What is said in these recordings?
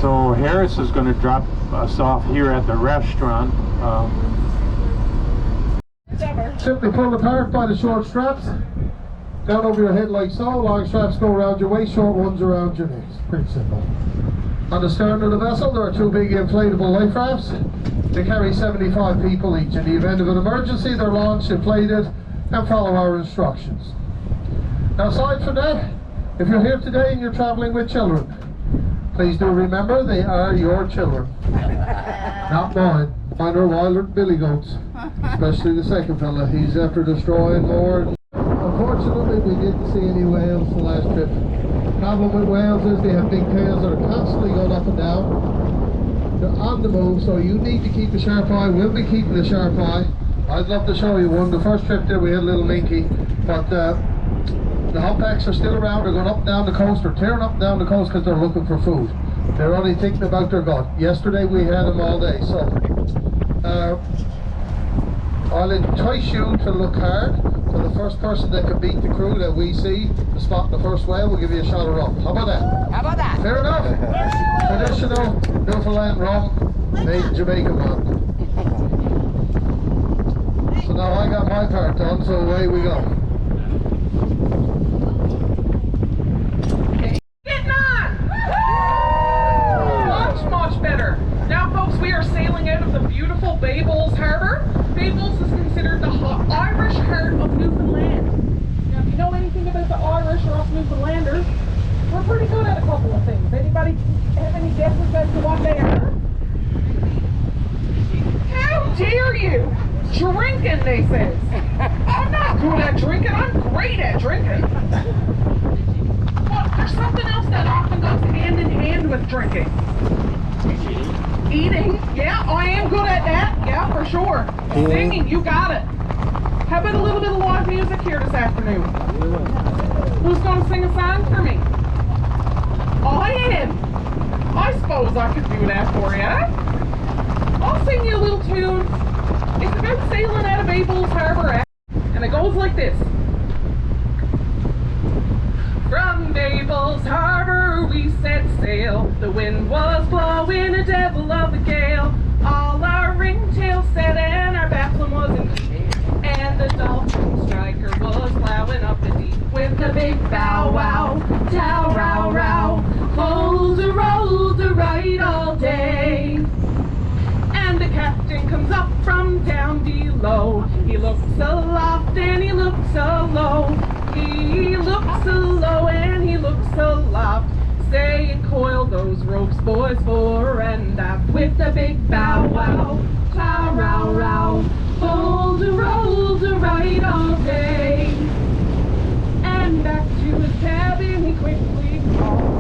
So Harris is going to drop us off here at the restaurant. Simply pull apart by the short straps, down over your head like so. Long straps go around your waist, short ones around your knees. Pretty simple. On the stern of the vessel there are two big inflatable life rafts. They carry 75 people each. In the event of an emergency, they're launched, inflated, and follow our instructions. Now aside from that, if you're here today and you're traveling with children, please do remember they are your children. Not mine. Mine are wilder than billy goats. Especially the second fella. He's after destroying more. Unfortunately, we didn't see any whales the last trip. The problem with whales is they have big tails that are constantly going up and down. They're on the move, so you need to keep a sharp eye. We'll be keeping a sharp eye. I'd love to show you one. The first trip there we had a little minky, but the humpbacks are still around. They're going up and down the coast. They're tearing up and down the coast because they're looking for food. They're only thinking about their gut. Yesterday we had them all day, so I'll entice you to look hard. For the first person that can beat the crew that we see to spot the first whale, we'll give you a shot of rum. How about that? How about that? Fair enough? Traditional Newfoundland rum, made in Jamaica, man. So now I got my part done, so away we go. Getting on! Much better. Now folks, we are sailing out of the beautiful Babels Harbour. Babels is considered the Irish heart of Newfoundland. Now if you know anything about the Irish or us Newfoundlanders, we're pretty good at a couple of things. Anybody have any guesses as to what they are? How dare you? Drinking, they says. I'm not good at drinking, I'm great at drinking. But there's something else that often goes hand in hand with drinking. Eating, yeah, I am good at that, yeah, for sure. Singing, you got it. How about a little bit of live music here this afternoon? Who's going to sing a song for me? I am. I suppose I could do that for you. I'll sing you a little tune. It's about sailing out of Babels Harbour, and it goes like this. From Babels Harbour we set sail. The wind was blowing a devil of a gale. All our ringtails set and our baffling was in deep. And the dolphin striker was plowing up the deep. With a big bow wow, chow row row. Hold a right all day. And the captain comes up from down below. He looks aloft and he looks so low. He looks so low and he looks aloft, saying coil those ropes, boys, fore and aft. With a big bow wow, chow row row. Hold a right all day. And back to his cabin he quickly crawled.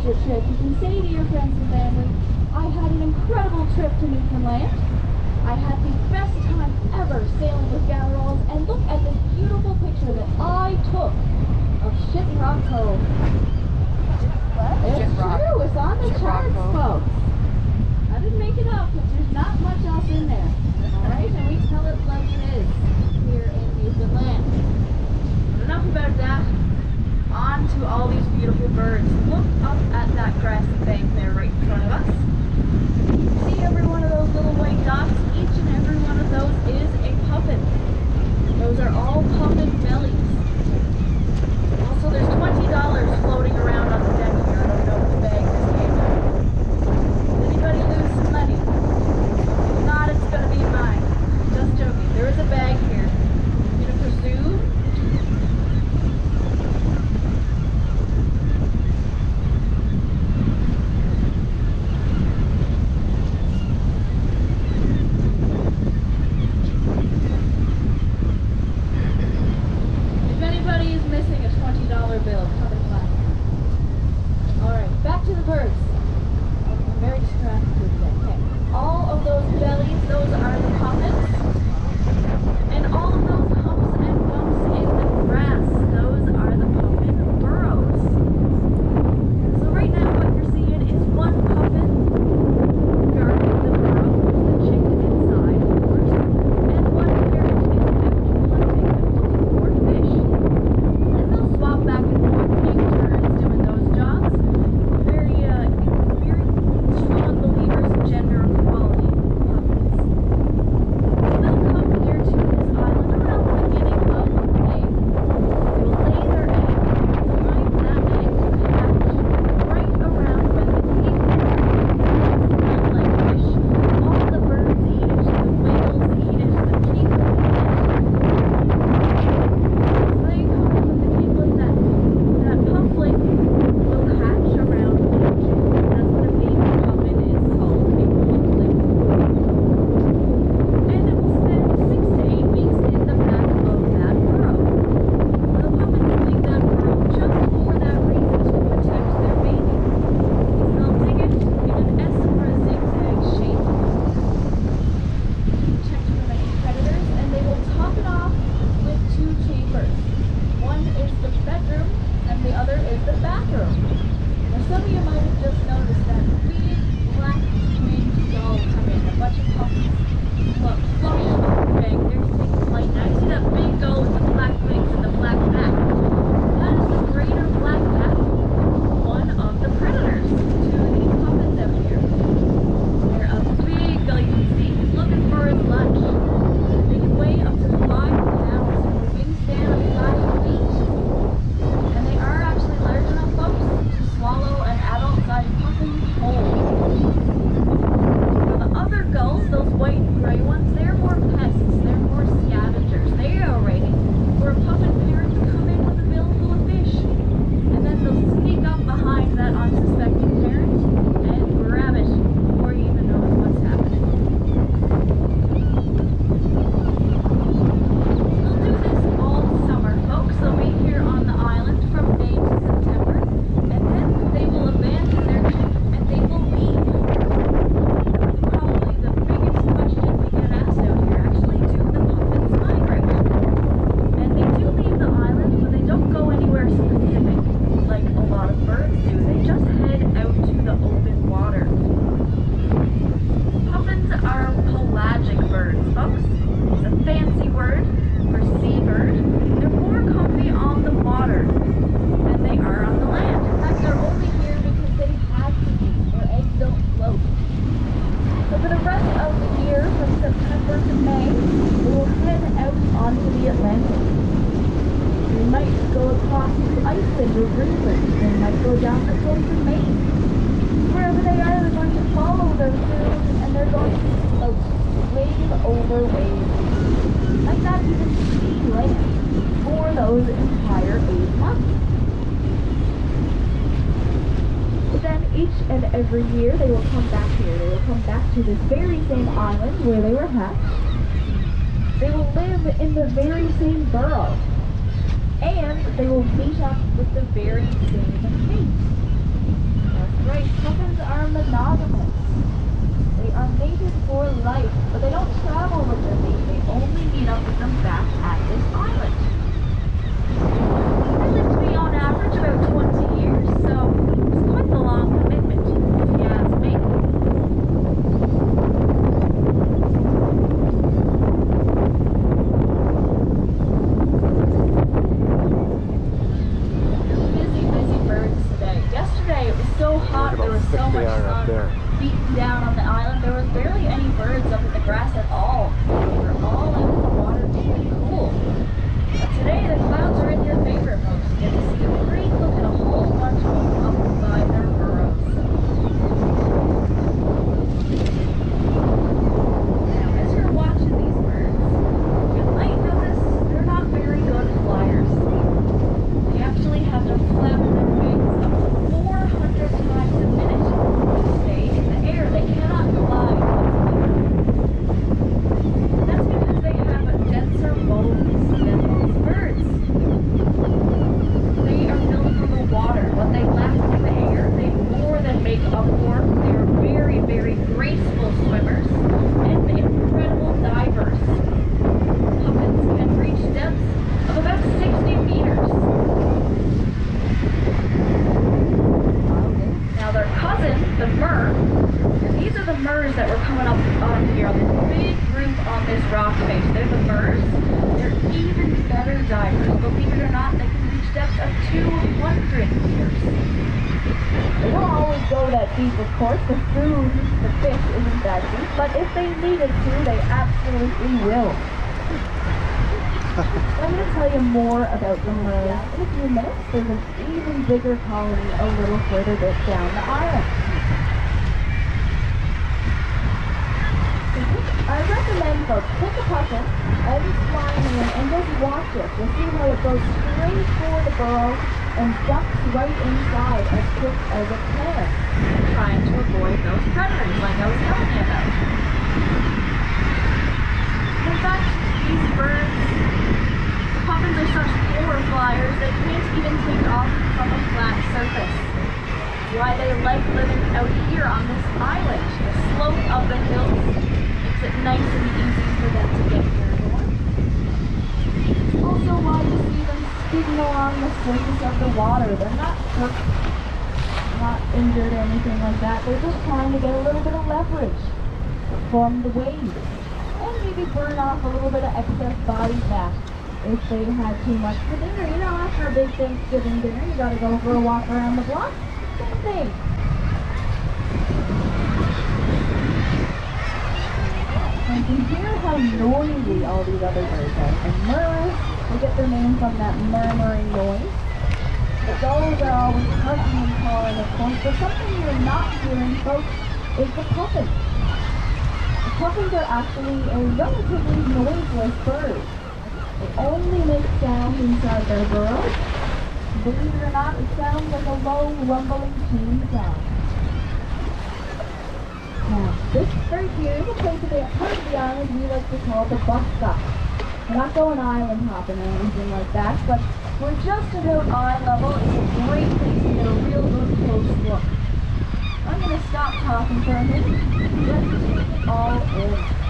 about your trip, you can say to your friends and family, I had an incredible trip to Newfoundland. I had the best time ever sailing with Gallerols, and look at this beautiful picture that I took of Shiprock Cove. It's true, it's on the charts, folks. I didn't make it up, but there's not much else in there. Alright, and we tell it like it is here in Newfoundland. But enough about that. On to all these beautiful birds. Look up at that grassy bank there right in front of us. See every one of those little white dots? Each and every one of those is a puffin. Those are all puffin bellies. Also, there's $20 floating around on the deck here. I don't know if the bag just came out. Did anybody lose some money? If not, it's going to be mine. Just joking. There is a bag here. I'm going to pursue. Bill, coming back. Alright, back to the birds. I'm very distracted today. Okay. All of those bellies, those are the puffins. And all of those humps and bumps in the grass, those are the puffin burrows. So right now what you're seeing is one puffin guarding the burrow with the chicken inside, of course. And one parent is out hunting and looking for fish. Swap back and forth, take turns doing those jobs. Very strong believers in gender equality. Puffins. So they'll come here to this island around the beginning of May. They will lay their egg. Time for that egg to hatch right around when the king smell like fish. All the birds eat it, the whales eat it, the king eat it. So they come with the king. That puffin will hatch around May. That's what a baby puffin is called, a puffin. And it will spend 6 to 8 weeks in the back of that burrow. The puffins dig that burrow just for that reason, to protect their baby. They'll dig it in an S or a zigzag shape to protect from any predators, and they will top it off with 2 chambers. One is the bedroom, and the other is the bathroom. Now some of you might have just noticed that big black winged gull come in, a bunch of puffins. Look, flush off the bank, they're taking flight. Now you see that big gull with the black wings and the black back. That is the greater black back, one of the predators to these puffins out here. They're a big gull, you can see, he's looking for his lunch. They can weigh up to 5 pounds with a wingspan of 5 feet. And they are actually large enough, folks, to swallow an adult-sized puffin whole. Now the other gulls, those white and gray ones, they're more pests, they're more scavengers. They are ready for a puffin parent to come in with a bill full of fish. And then they'll sneak up behind that unsuspecting parent and grab it before you even know what's happening. We'll do this all summer, folks. They'll be here on the island from May to September, and then they will abandon their chick and they will leave. Probably the biggest question we get asked out here, actually, do the puffins migrate? And they do leave the island, but they don't go anywhere specific like a lot of birds do. They just head out to the open water. Puffins are pelagic birds, folks. It's a fancy word for seabird. They're more comfy on the water than they are on the land. In fact, they're only here because they have to be. Their eggs don't float. So for the rest of the year, from September to May, they will head out onto the Atlantic. They might go across to Iceland or Greenland. They might go down the coast of Maine. Wherever they are, they're going to follow their food, and they're going to float wave over wave. Might not even see land for those entire 8 months. But then each and every year they will come back here. They will come back to this very same island where they were hatched. They will live in the very same burrow. And they will meet up with the very same mate. great. Puffins are monogamous. They are mated for life, but they don't travel with their mate. They only meet up with them back at this island. They live to be on average about 20 years, so it's quite the long commitment, if you ask me. Busy birds today. Yesterday it was so hot, there was so much sun beating down on the island. There was barely any birds up in the grass at all. They were all out in the water keeping cool. But today the clouds are in your favor, folks. You get to see a great look at a whole bunch of them up by their burrows. Now, as you're watching these birds, you might notice they're not very good flyers. They actually have them flapping their wings up to 400 times a minute to stay in the air. They cannot glide whatsoever. That's because they have denser bones than most birds. They are built for the water. What they lack in the air, they more than make up for. They are very, very graceful swimmers and incredible divers. Puffins can reach depths of about 60 meters. Now their cousin, the murr, and these are the murrs that were coming up on here, this big group on this rock face. They're the murrs. They're even better divers. Believe it or not, they can reach depths of 200 meters. They don't always go that deep, of course. The food, the fish, isn't that deep. But if they needed to, they absolutely will. I'm going to tell you more about the murrs in a few minutes. There's an even bigger colony a little further down the island. I recommend folks pick a puffin as it's flying in and just watch it. You'll see how it goes straight for the burrow and ducks right inside as quick as it can, trying to avoid those predators like I was telling you about. In fact, these birds, the puffins are such poor flyers they can't even take off from a flat surface. That's why they like living out here on this island. The slope of the hills makes it nice and easy for them to get airborne. Also why you see them skidding along the surface of the water. They're not hurt, not injured or anything like that. They're just trying to get a little bit of leverage from the waves. And maybe burn off a little bit of excess body fat if they had too much for dinner. You know, after a big Thanksgiving dinner, you gotta go for a walk around the block. Same thing. You can hear how noisy all these other birds are. And murmurs, they get their name from that murmuring noise. The gulls are always hugging and calling, of course, but something you're not hearing, folks, is the puffin. The puffins are actually a relatively noiseless bird. They only make sound inside their burrows. Believe it or not, it sounds like a low, rumbling chain sound. Now, this right here is a place of part of the island we like to call the bus stop. We're not going island hopping or anything like that, but we're just about eye level. It's a great place to get a real good close look. I'm going to stop talking for a minute and let you take it all in.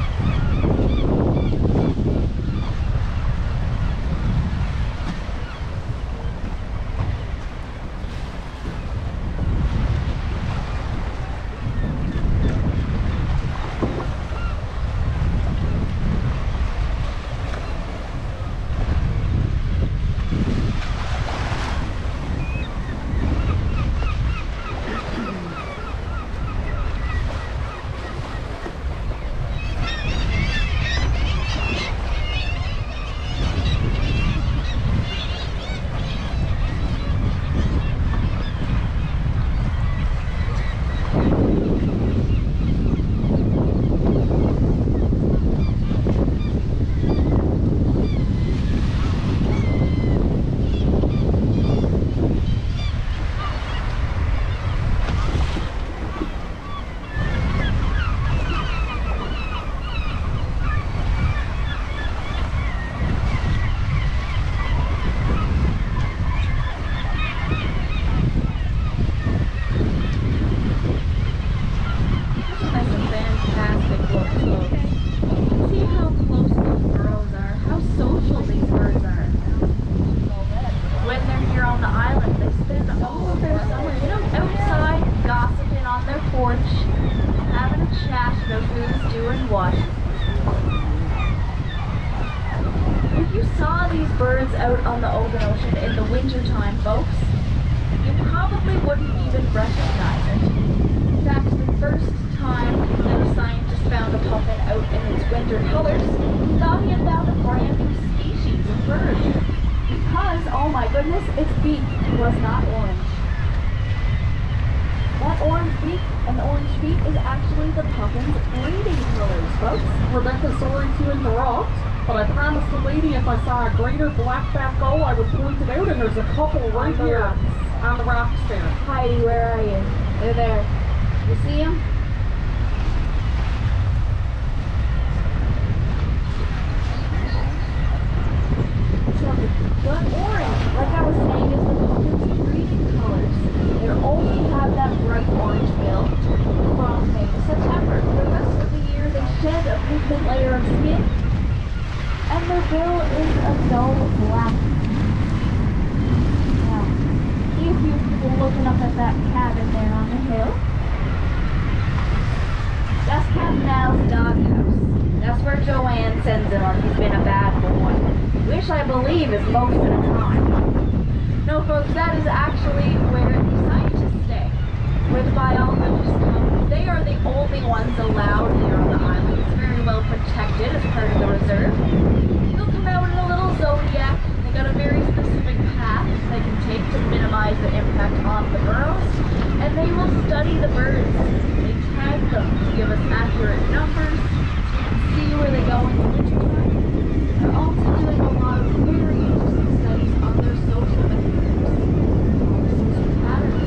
saw these birds out on the open ocean in the wintertime, folks, you probably wouldn't even recognize it. In fact, the first time that a scientist found a puffin out in its winter colors, he thought he had found a brand new species of bird. Because, oh my goodness, its beak was not orange. That orange beak and the orange feet is actually the puffin's breeding colors, folks. Rebecca, sorry to interrupt, but I promised the lady if I saw a greater black-back gull, I would point it out, and there's a couple right the here rocks. on the rocks there. Heidi, where are you? They're there. You see them? But orange, like I was saying, is the puffin's breeding colors. They only have that bright orange bill from May to September. The rest of the year they shed a pigment layer of skin, and their bill is a dull black. Now, see a few people looking up at that cabin there on the hill. That's Captain Al's doghouse. That's where Joanne sends him when he's been a bad boy. Which I believe is most of the time. No, folks, that is actually where the scientists stay, where the biologists come. They are the only ones allowed here on the island. It's very well protected as part of the reserve. They'll come out in a little Zodiac. They got a very specific path they can take to minimize the impact on the burrows, and they will study the birds. They tag them to give us accurate numbers, so we can see where they go in the wintertime. They're also doing a lot of very interesting studies on their social behaviors, social patterns.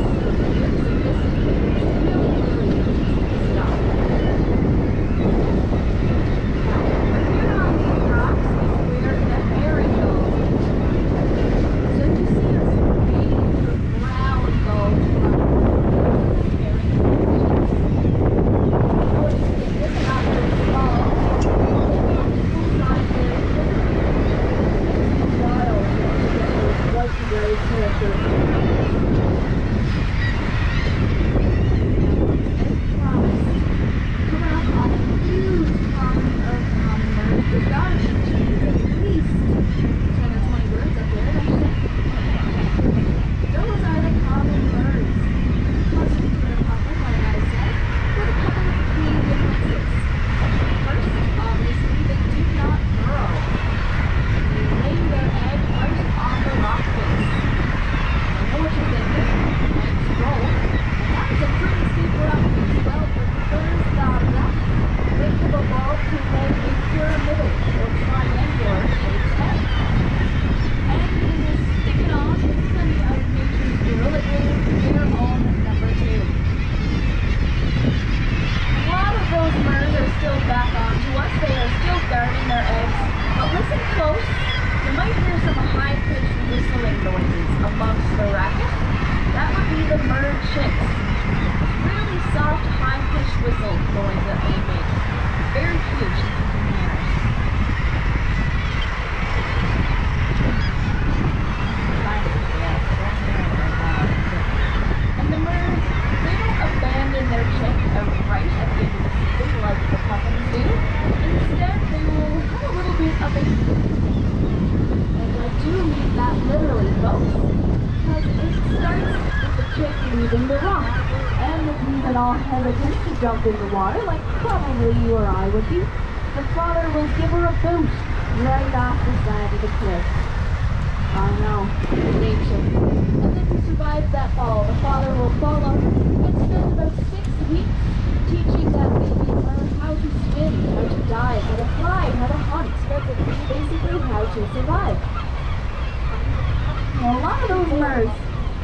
Very sophisticated, really, really interesting stuff. Now, right here on these rocks is where the herring goes. So you see us big brown gulls from herring fishes. Notice that this is not very small. Legendary character. As promised, coming up on a huge colony of hummingbirds. There's got to be at least 10 or 20 birds up there, don't you think? Those are the common birds. Cousin to the puffin, like I said, with a couple of key differences. First, obviously, they do not burrow. They lay their egg right on the rock face. I know what you're thinking. Eggs roll. And that's a pretty steep rock face. Well, for birds that think of a ball to make a pyramidal or triangular shaped head. And it will stick it on with plenty of nature's grill. It will their own number 2. A lot of those birds are still back onto us. They are still guarding their eggs. But listen close. You might hear some high-pitched whistling noises amongst the racket. That would be the bird chicks. Really soft, high-pitched whistle noise that they make. Very cute in manners. And the birds, they don't abandon their chick outright at the end of the season like the puffins do. Instead, they will have a little bit of a I do mean that literally, folks, because it starts with the chick leaving the rock, and if even all hesitant to jump in the water, like probably you or I would be, the father will give her a boost right off the side of the cliff. I know, nature. And if he survives that fall, the father will follow and spend about 6 weeks teaching that baby learn how to swim, how to dive, how to fly, how to hunt, basically how to survive. Well, a lot of those birds,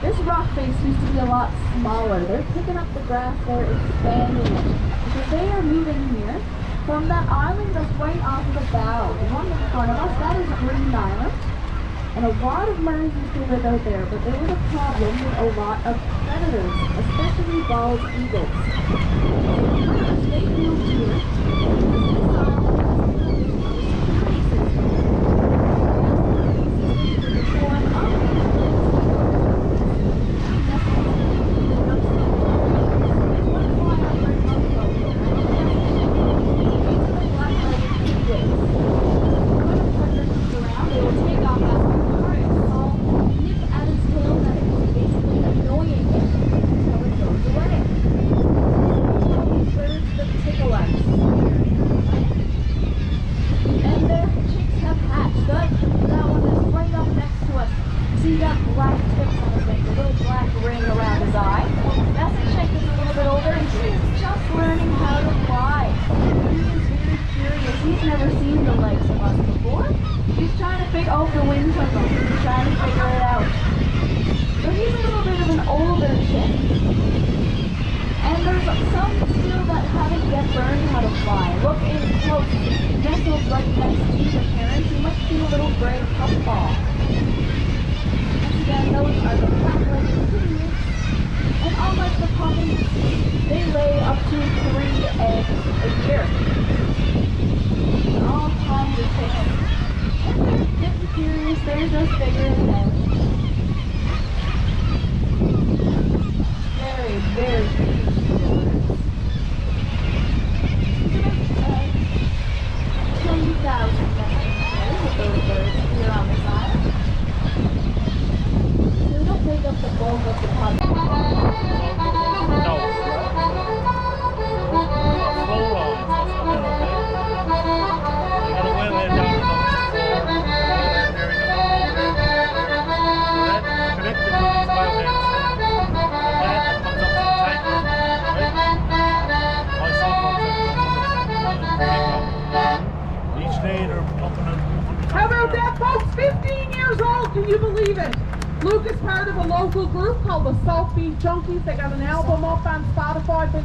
this rock face used to be a lot smaller. They're picking up the grass, they're expanding it. Because they are moving here from that island that's right off of the bow. The one in front of us, that is Green Island. And a lot of birds used to live out there, but there was a problem with a lot of predators, especially bald eagles. So first, they moved here because this island He's got black tips on his wings, a little black ring around his eye. That's a chick that's a little bit older, and she's just learning how to fly. He is very curious. He's never seen the legs of us before. He's trying to figure out the wings of them. He's trying to figure it out. So he's a little bit of an older chick. And there's some still that haven't yet learned how to fly. Look in close, nestled right next to the parents. You must see a little gray puffball. Once again, those are the black-legged kitties. And unlike the puffins, they lay up to 3 eggs a year. And all kinds of chickens. And they're just curious, they're just figuring it out. Very, very cute. 20,000 of those birds here on this island. So don't take up the bulk of the population. No. Flow lines, that's not okay. You gotta wear that down to that connected to these whaleheads. That comes up to the tank, right? My cell phone's each day they're pumping it. How about that, folks? 15 years old, can you believe it? Luke is part of a local group called the Salt Beef Junkies. They got an album up on Spotify, but